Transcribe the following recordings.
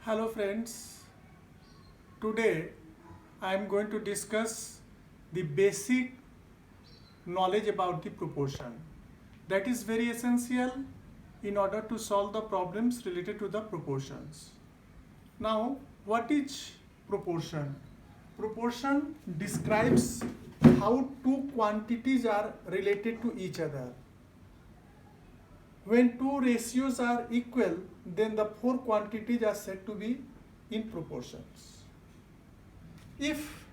Hello friends, today I am going to discuss the basic knowledge about the proportion that is very essential in order to solve the problems related to the proportions. Now, what is proportion? Proportion describes how two quantities are related to each other. When two ratios are equal, then the four quantities are said to be in proportions. If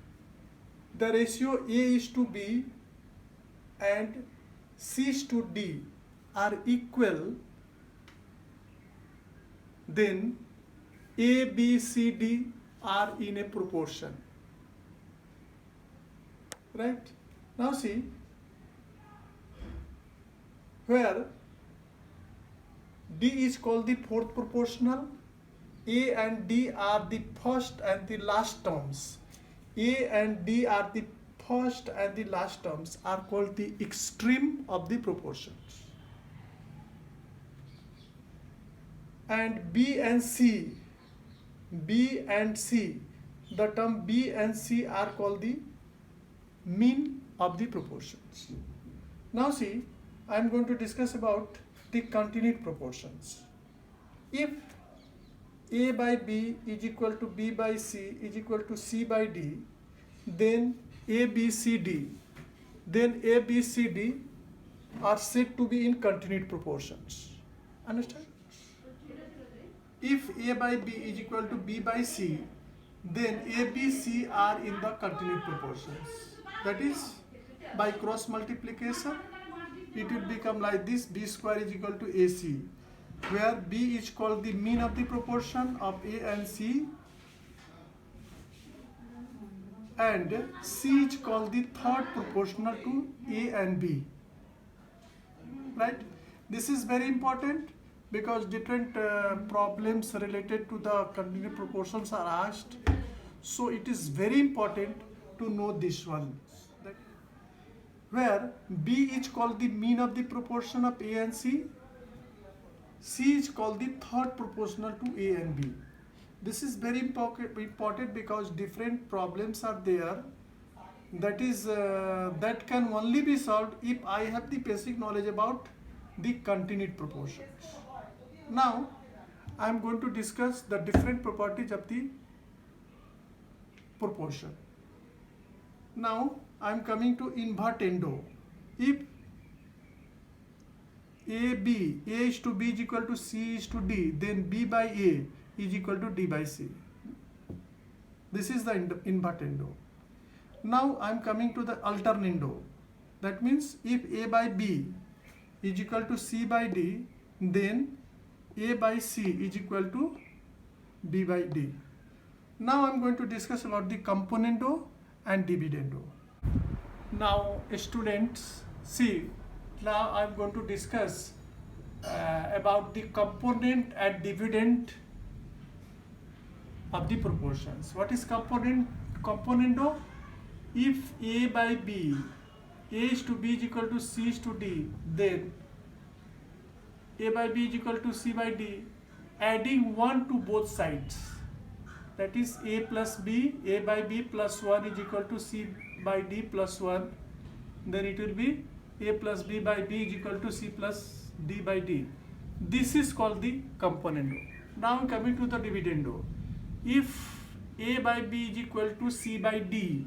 the ratio A is to B and C is to D are equal, then A, B, C, D are in a proportion. Right? Now see, where D is called the fourth proportional, A and D are the first and the last terms. A and D are the first and the last terms are called the extreme of the proportions. And B and C, the term B and C are called the mean of the proportions. Now see, I am going to discuss about the continued proportions. If A by B is equal to B by C is equal to C by D, then A, B, C, D are said to be in continued proportions. Understand? If A by B is equal to B by C, then A, B, C are in the continued proportions. That is, by cross multiplication, it will become like this: B square is equal to AC, where B is called the mean of the proportion of A and C, and C is called the third proportional to A and B. Right? This is very important because different problems related to the continued proportions are asked. So it is very important to know this one. Where B is called the mean of the proportion of A and C is called the third proportional to A and B. This is very important because different problems are there that can only be solved if I have the basic knowledge about the continued proportions. Now I am going to discuss the different properties of the proportion. Now I am coming to invertendo. If A is to B is equal to C is to D, then B by A is equal to D by C. This is the invertendo. Now I am coming to the alternando. That means if A by B is equal to C by D, then A by C is equal to B by D. Now I am going to discuss about the componendo and dividendo. Now students, see, now I am going to discuss about the component and dividend of the proportions. What is componendo? If A by B, A is to B is equal to C is to D, then A by B is equal to C by D, adding 1 to both sides. That is A plus B, A by B plus 1 is equal to C by D plus 1. Then it will be A plus B by B is equal to C plus D by D. This is called the componendo. Now coming to the dividendo. If A by B is equal to C by D,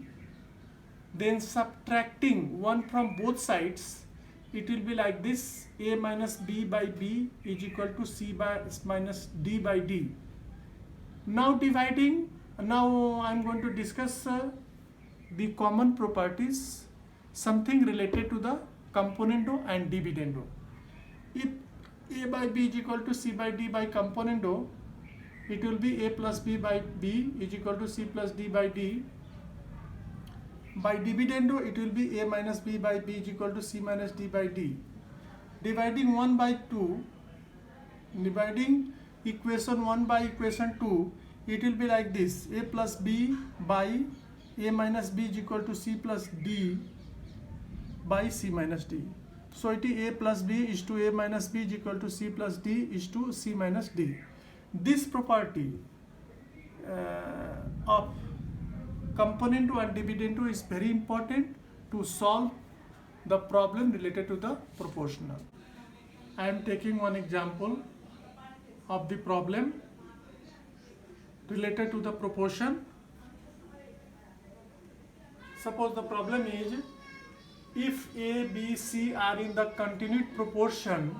then subtracting 1 from both sides, it will be like this: A minus B by B is equal to C by minus D by D. Now dividing, now I am going to discuss the common properties, something related to the componendo and dividendo. If A by B is equal to C by D by componendo, it will be A plus B by B is equal to C plus D by D. By dividendo, it will be A minus B by B is equal to C minus D by D. Dividing 1 by 2, dividing equation 1 by equation 2, it will be like this: A plus B by A minus B is equal to C plus D by C minus D. So it is A plus B is to A minus B is equal to C plus D is to C minus D. This property of component and dividend is very important to solve the problem related to the proportional. I am taking one example of the problem related to the proportion. Suppose the problem is, if A, B, C are in the continued proportion,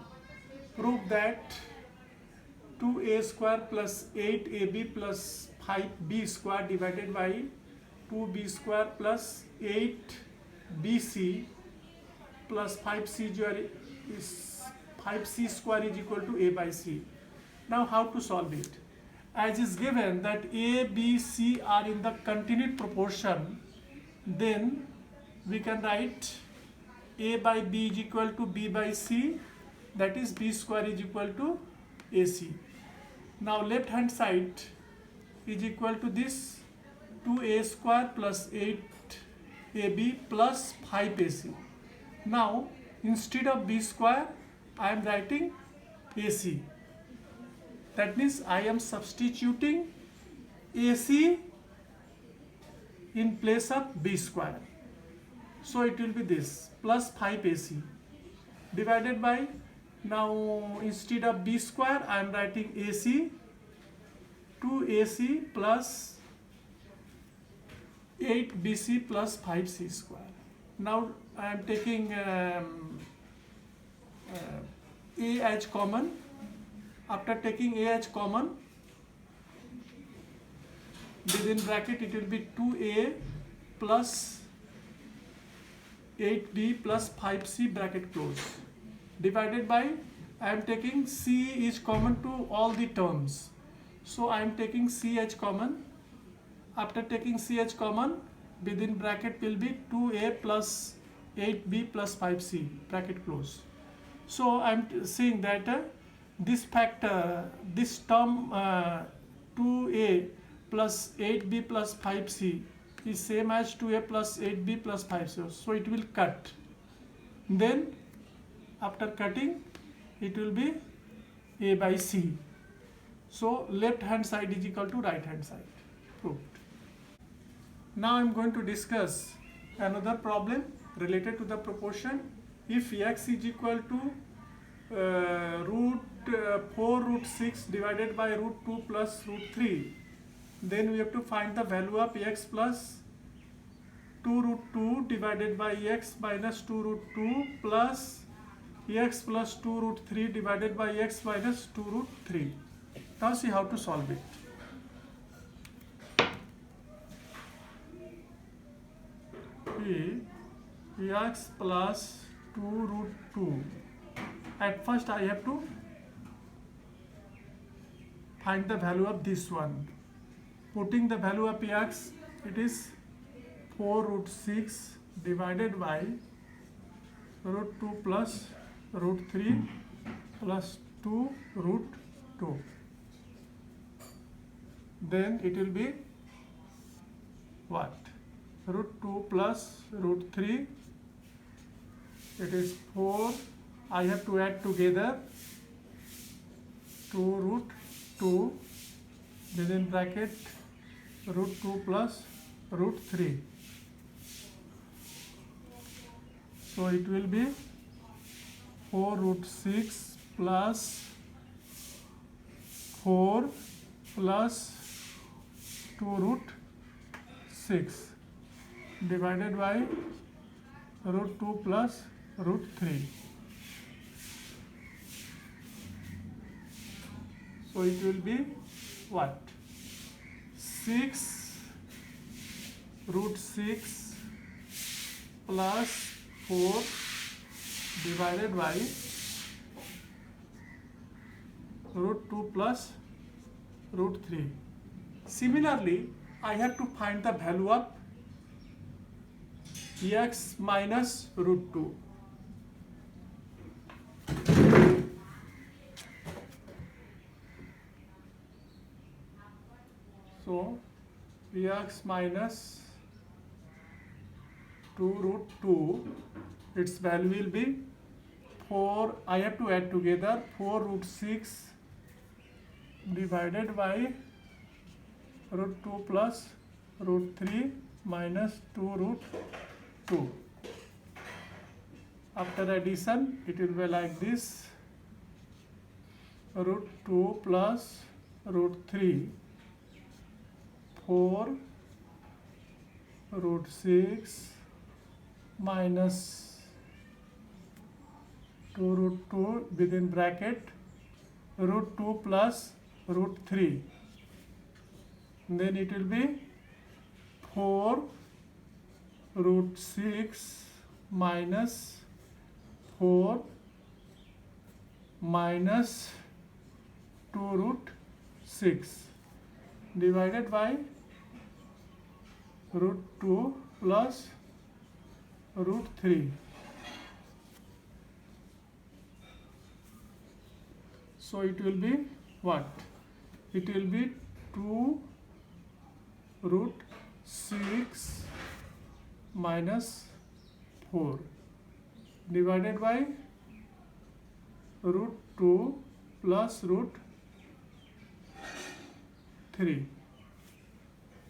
prove that 2a square plus 8ab plus 5b square divided by 2b square plus 8bc plus 5c square is equal to a by c. Now how to solve it? As is given that a, b, c are in the continued proportion, then we can write a by b is equal to b by c, that is b square is equal to ac. Now left hand side is equal to this 2a square plus 8ab plus 5ac. Now instead of b square I am writing ac. That means I am substituting ac in place of b square. So it will be this plus 5ac divided by, now instead of b square I am writing ac, 2ac plus 8bc plus 5c square. Now I am taking a as common. After taking a as common, within bracket it will be 2a plus 8b plus 5c bracket close, divided by, I am taking c is common to all the terms, so I am taking c as common. After taking c as common, within bracket will be 2a plus 8b plus 5c bracket close. So I am saying that this factor, this term 2a plus 8b plus 5c is same as 2a plus 8b plus 5c, so it will cut. Then after cutting it will be a by c. So left hand side is equal to right hand side. Proved. Now I am going to discuss another problem related to the proportion. If x is equal to root 4 root 6 divided by root 2 plus root 3, then we have to find the value of x plus 2 root 2 divided by x minus 2 root 2 plus x plus 2 root 3 divided by x minus 2 root 3. Now see how to solve it. X plus 2 root 2. At first I have to find the value of this one. Putting the value of x, it is 4 root 6 divided by root 2 plus root 3 plus 2 root 2. Then it will be what? Root 2 plus root 3, it is 4. I have to add together 2 root 2 within bracket root 2 plus root 3. So it will be 4 root 6 plus 4 plus 2 root 6 divided by root 2 plus root 3. So it will be what? 6 root 6 plus 4 divided by root 2 plus root 3. Similarly, I have to find the value of x minus root 2. So x minus 2 root 2, its value will be 4. I have to add together 4 root 6 divided by root 2 plus root 3 minus 2 root 2. After addition, it will be like this: root 2 plus root 3, 4 root 6 minus 2 root 2 within bracket root 2 plus root 3. Then it will be 4 root 6 minus 4 minus 2 root 6 divided by root 2 plus root 3. So it will be what? It will be 2 root 6 minus 4 divided by root 2 plus root 3.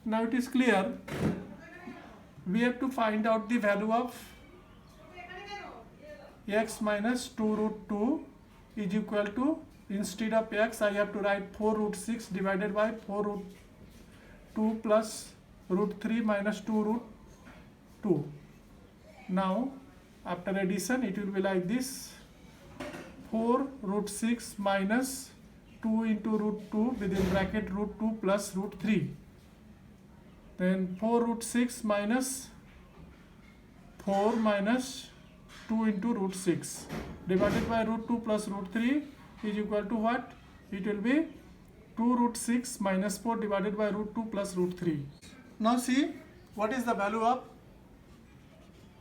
Now it is clear. We have to find out the value of x minus 2 root 2 is equal to, instead of x I have to write 4 root 6 divided by 4 root 2 plus root 3 minus 2 root 2. Now after addition it will be like this: 4 root 6 minus 2 into root 2 within bracket root 2 plus root 3. Then 4 root 6 minus 4 minus 2 into root 6 divided by root 2 plus root 3 is equal to what? It will be 2 root 6 minus 4 divided by root 2 plus root 3. Now see what is the value of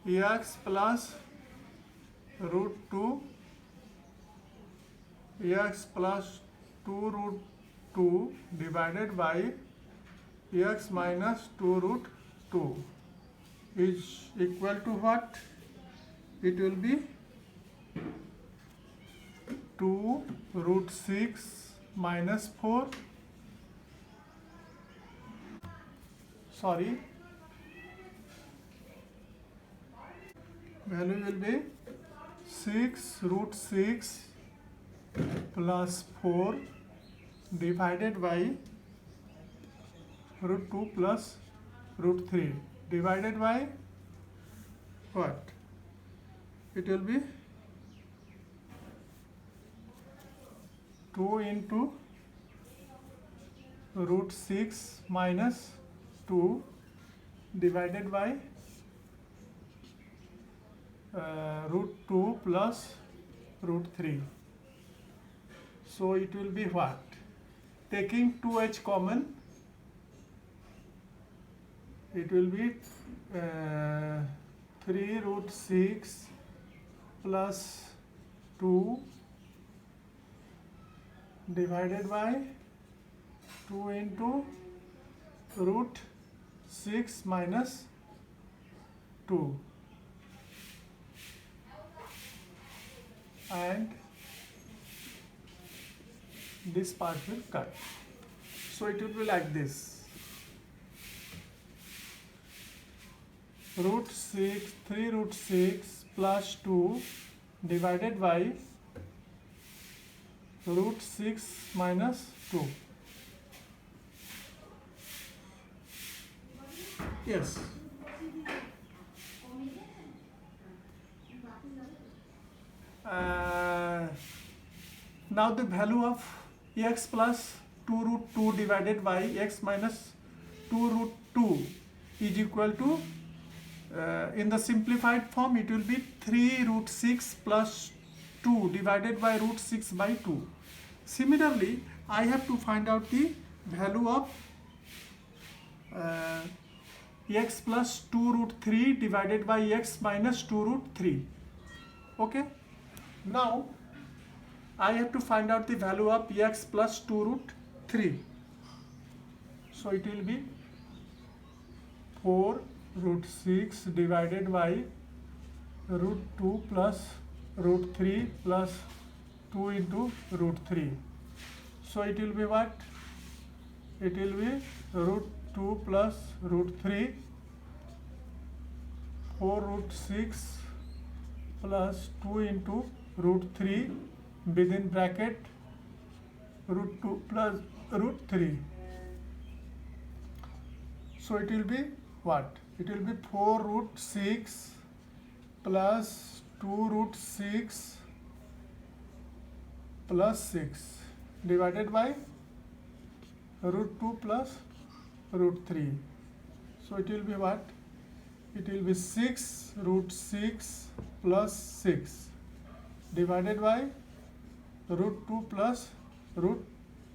x plus root 2, x plus 2 root 2 divided by x minus 2 root 2 is equal to what? It will be 2 root 6 minus 4, sorry, value will be 6 root 6 plus 4 divided by root 2 plus root 3 divided by what? It will be 2 into root 6 minus 2 divided by root 2 plus root 3. So it will be what? Taking 2h common, it will be 3 root 6 plus 2 divided by 2 into root 6 minus 2, and this part will cut. So it will be like this: root 6, 3 root 6 plus 2 divided by root 6 minus 2. Yes. Now the value of x plus 2 root 2 divided by x minus 2 root 2 is equal to, in the simplified form it will be 3 root 6 plus 2 divided by root 6 by 2. Similarly, I have to find out the value of x plus 2 root 3 divided by x minus 2 root 3. Okay. Now I have to find out the value of x plus 2 root 3. So it will be 4 root 6 divided by root 2 plus root 3 plus 2 into root 3. So it will be what? it will be root 2 plus root 3, 4 root 6 plus 2 into root 3 within bracket root 2 plus root 3. So it will be what? It will be 4 root 6 plus 2 root 6 plus 6 divided by root 2 plus root 3. So it will be what? It will be 6 root 6 plus 6 divided by root 2 plus root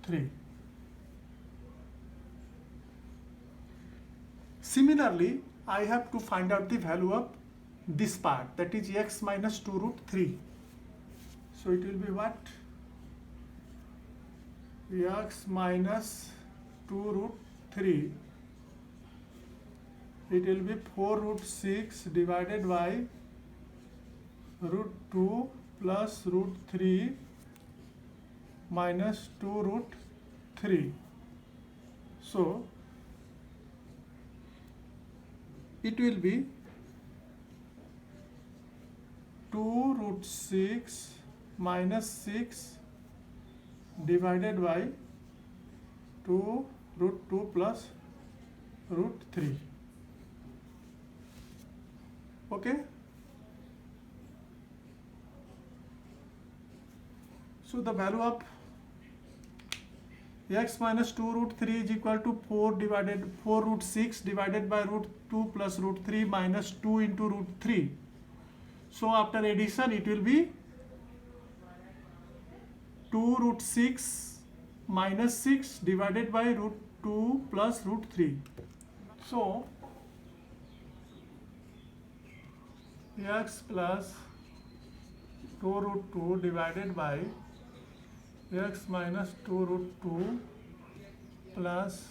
3. Similarly, I have to find out the value of this part, that is x minus 2 root 3. So it will be what? X minus 2 root 3. It will be 4 root 6 divided by root 2 plus root 3 minus 2 root 3. So it will be 2 root 6 minus 6 divided by 2 root 2 plus root 3. Okay? So the value of x minus 2 root 3 is equal to 4 root 6 divided by root 2 plus root 3 minus 2 into root 3. So after addition it will be 2 root 6 minus 6 divided by root 2 plus root 3. So x plus 2 root 2 divided by x minus 2 root 2 plus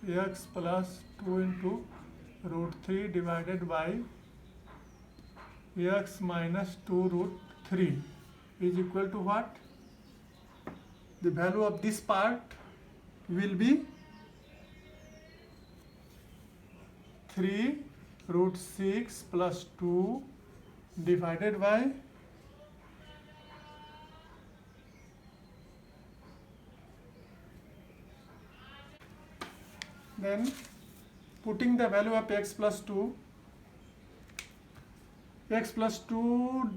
x plus 2 into root 3 divided by x minus 2 root 3 is equal to what? The value of this part will be 3 root 6 plus 2 divided by then putting the value of x plus 2 x plus 2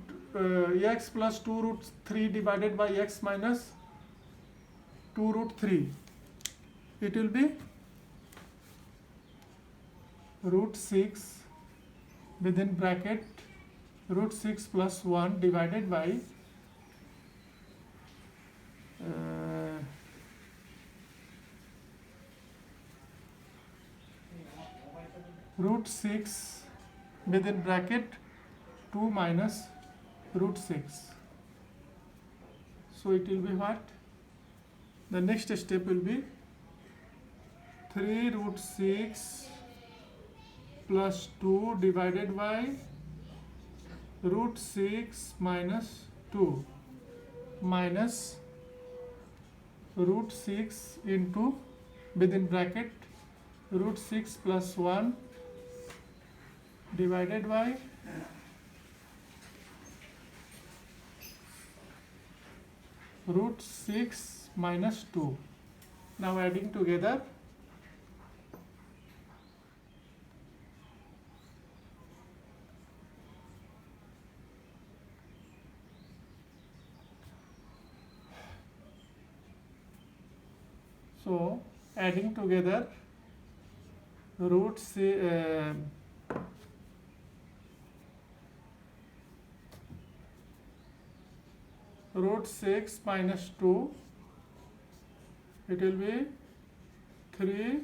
root 3 divided by x minus 2 root 3, it will be root 6 within bracket root 6 plus 1 divided by root 6 within bracket 2 minus root 6. So it will be what? The next step will be 3 root 6 plus 2 divided by root 6 minus 2 minus root 6 into within bracket root 6 plus 1 divided by root 6 minus 2. Now adding together root root 6 minus 2, it will be 3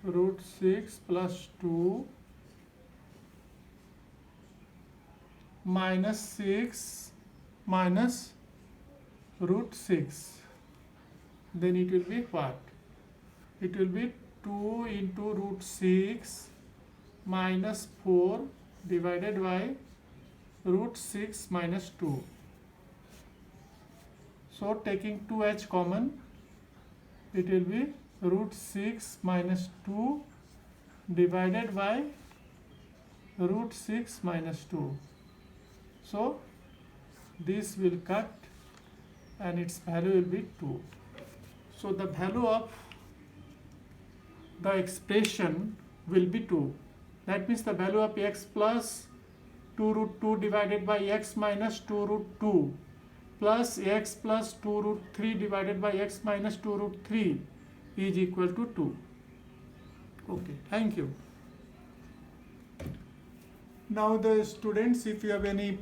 root 6 plus 2 minus 6 minus root 6. Then it will be what? It will be 2 into root 6 minus 4 divided by root 6 minus 2. So taking 2 as common, it will be root 6 minus 2 divided by root 6 minus 2. So this will cut and its value will be 2. So the value of the expression will be 2. That means the value of x plus 2 root 2 divided by x minus 2 root 2 plus x plus 2 root 3 divided by x minus 2 root 3 is equal to 2. Okay, thank you. Now the students, if you have any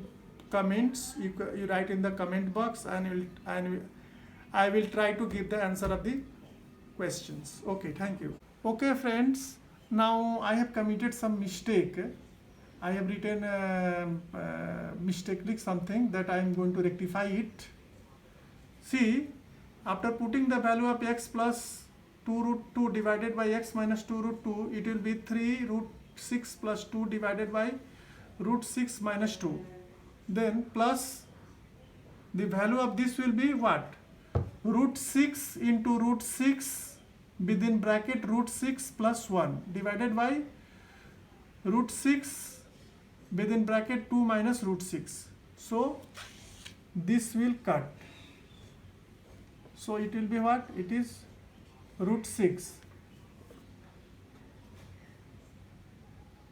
comments, you write in the comment box, and I will try to give the answer of the questions. Okay, thank you. Okay friends, now I have committed some mistake. I have written mistakenly something that I am going to rectify it. See, after putting the value of x plus 2 root 2 divided by x minus 2 root 2, it will be 3 root 6 plus 2 divided by root 6 minus 2. Then plus the value of this will be what? Root 6 into root 6 within bracket root 6 plus 1 divided by root 6 within bracket 2 minus root 6. So this will cut. So it will be what? It is root 6.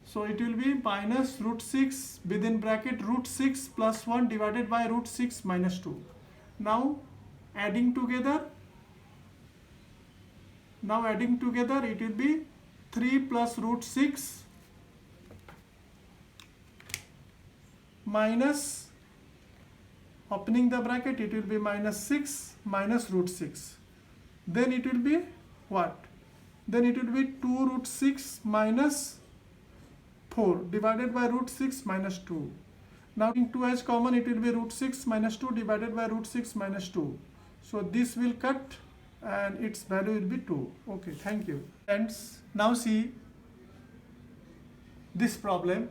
So it will be minus root 6 within bracket root 6 plus 1 divided by root 6 minus 2. Now adding together it will be 3 plus root 6 minus, opening the bracket, it will be minus 6 minus root 6. Then it will be what? Then it will be 2 root 6 minus 4 divided by root 6 minus 2. Now in 2 as common, it will be root 6 minus 2 divided by root 6 minus 2. So this will cut and its value will be 2. Okay, thank you. And now see this problem.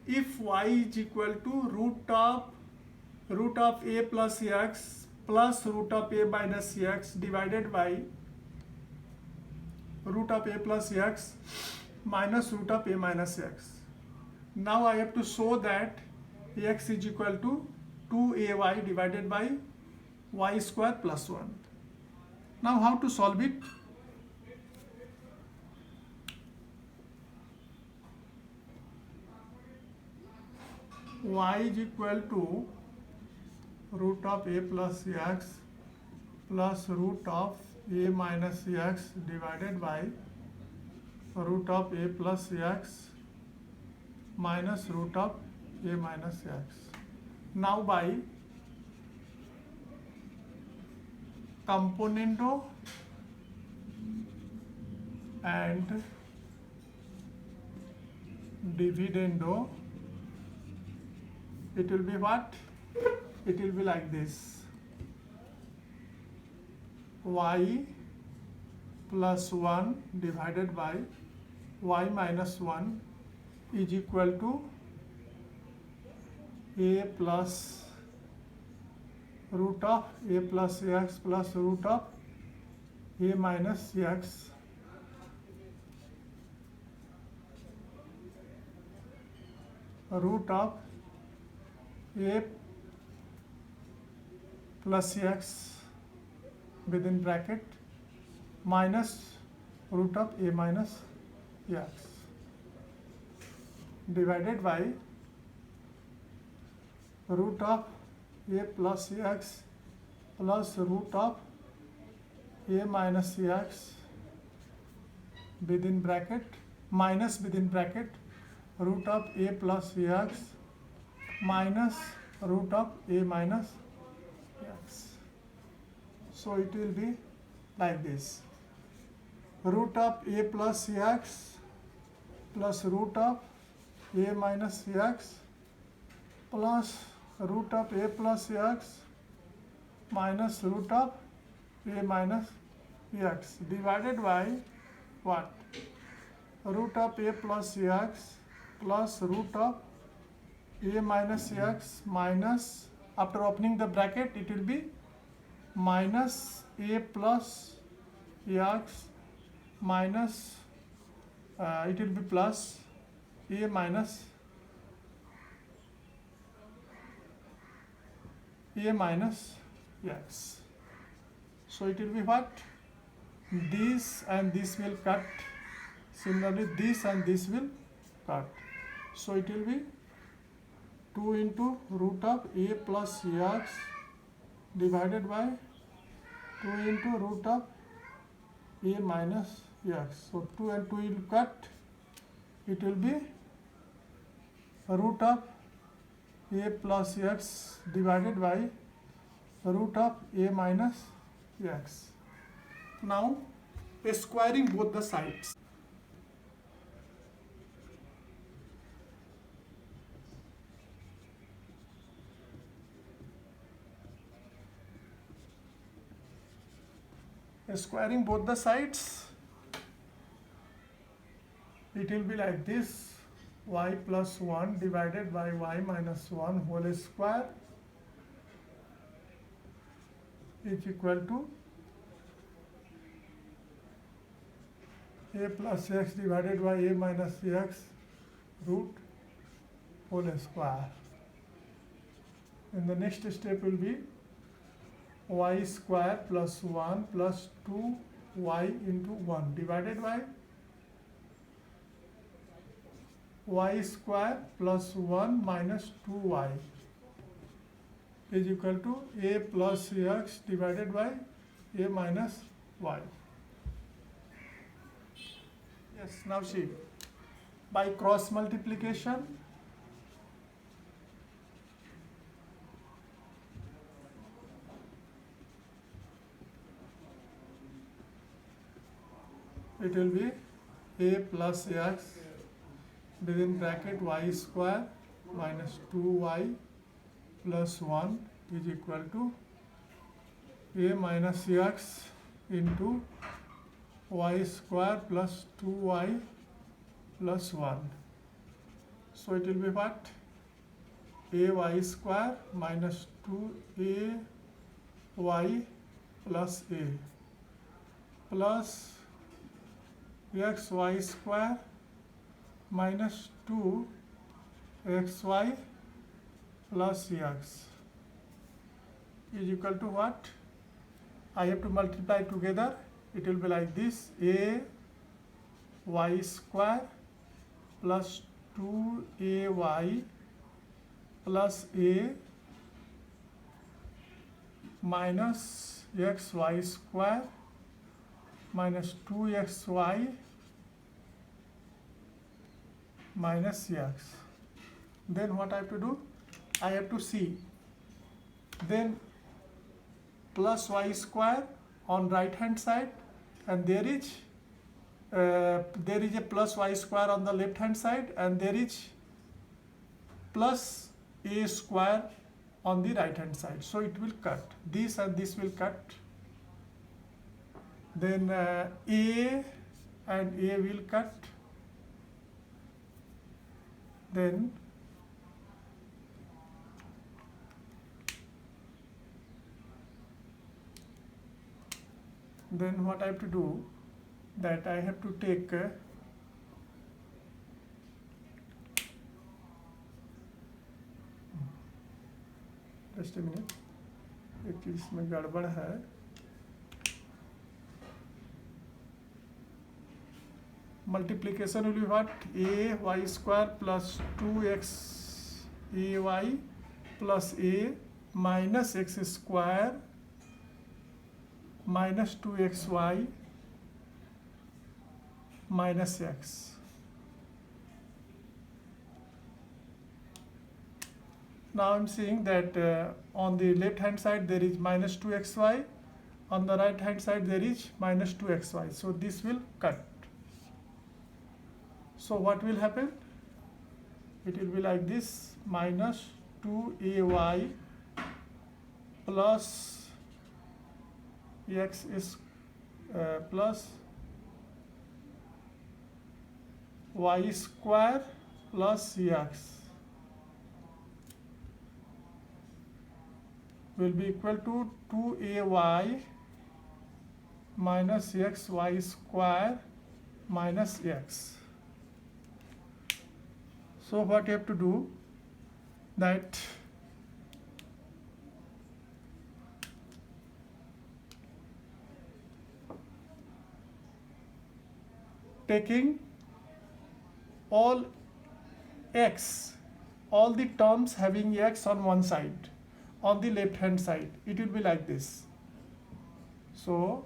If y is equal to root of a plus x plus root of a minus x divided by root of a plus x minus root of a minus x. Now I have to show that x is equal to 2ay divided by y square plus 1. Now how to solve it? Y is equal to root of a plus x plus root of a minus x divided by root of a plus x minus root of a minus x. Now by componendo and dividendo, it will be what? It will be like this: y plus 1 divided by y minus 1 is equal to a plus root of a plus x plus root of a minus x root of a plus x within bracket minus root of a minus x divided by root of a plus x plus root of a minus x within bracket minus within bracket root of a plus x minus root of a minus x. So it will be like this: root of a plus x plus root of a minus x plus root of a plus x minus root of a minus x divided by what? Root of a plus x plus root of a minus x minus, after opening the bracket, it will be minus a plus x minus, it will be plus a minus x. So it will be what? This and this will cut. Similarly, this and this will cut. So it will be 2 into root of a plus x divided by 2 into root of a minus x. So 2 and 2 will cut. It will be root of a plus x divided by root of a minus x. Now squaring both the sides. Squaring both the sides, it will be like this: y plus 1 divided by y minus 1 whole square is equal to a plus x divided by a minus x root whole square. And the next step will be y square plus 1 plus 2y into 1 divided by y square plus 1 minus 2y is equal to a plus x divided by a minus y. Yes, now see, by cross multiplication, it will be a plus x within bracket y square minus 2y plus 1 is equal to a minus x into y square plus 2y plus 1. So it will be what? A y square minus 2a y plus a plus xy square minus 2 xy plus x is equal to what? I have to multiply together. It will be like this: a y square plus 2ay plus a minus xy square minus 2xy minus x. Then what I have to do? I have to see. Then plus y square on right hand side, and there is a plus y square on the left hand side, and there is plus a square on the right hand side. So it will cut. This and this will cut. Then a and a will cut. Then what I have to do, that I have to take just a minute, एक चीज इसमें गड़बड़ है. Multiplication will be what? A y square plus 2x ay plus a minus x square minus 2xy minus x. Now I am seeing that on the left hand side there is minus 2xy, on the right hand side there is minus 2xy. So this will cut. So what will happen? It will be like this: minus 2ay plus x is plus y square plus x will be equal to 2ay minus xy square minus x. So what you have to do, that taking all x, all the terms having x on one side, on the left hand side, it will be like this. So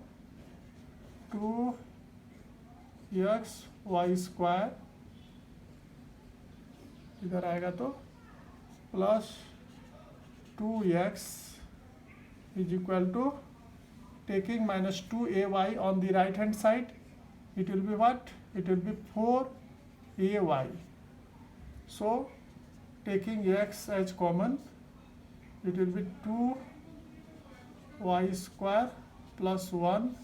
2x y square इधर आएगा तो plus 2x is equal to, taking minus 2ay on the right hand side, it will be what? It will be 4ay. So taking x as common, it will be 2y square plus 1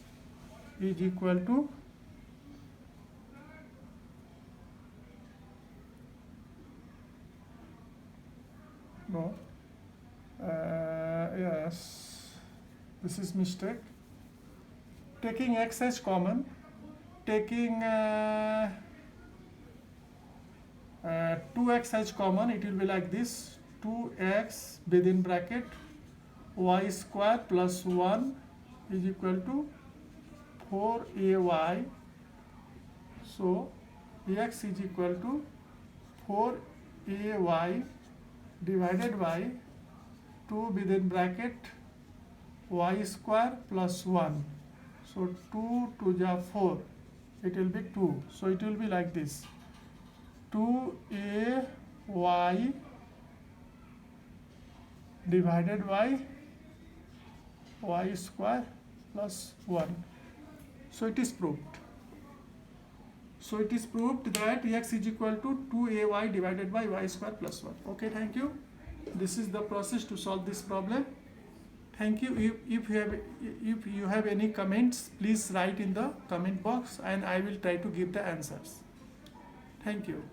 is equal to yes, this is mistake. Taking x as common, taking 2x as common, it will be like this: 2x within bracket y square plus 1 is equal to 4ay. So x is equal to 4ay divided by 2 within bracket y square plus 1. So 2 to the 4, it will be 2. So it will be like this: 2ay divided by y square plus 1. So it is proved. So it is proved that x is equal to 2ay divided by y square plus 1. Okay, thank you. This is the process to solve this problem. Thank you. If you have any comments, please write in the comment box and I will try to give the answers. Thank you.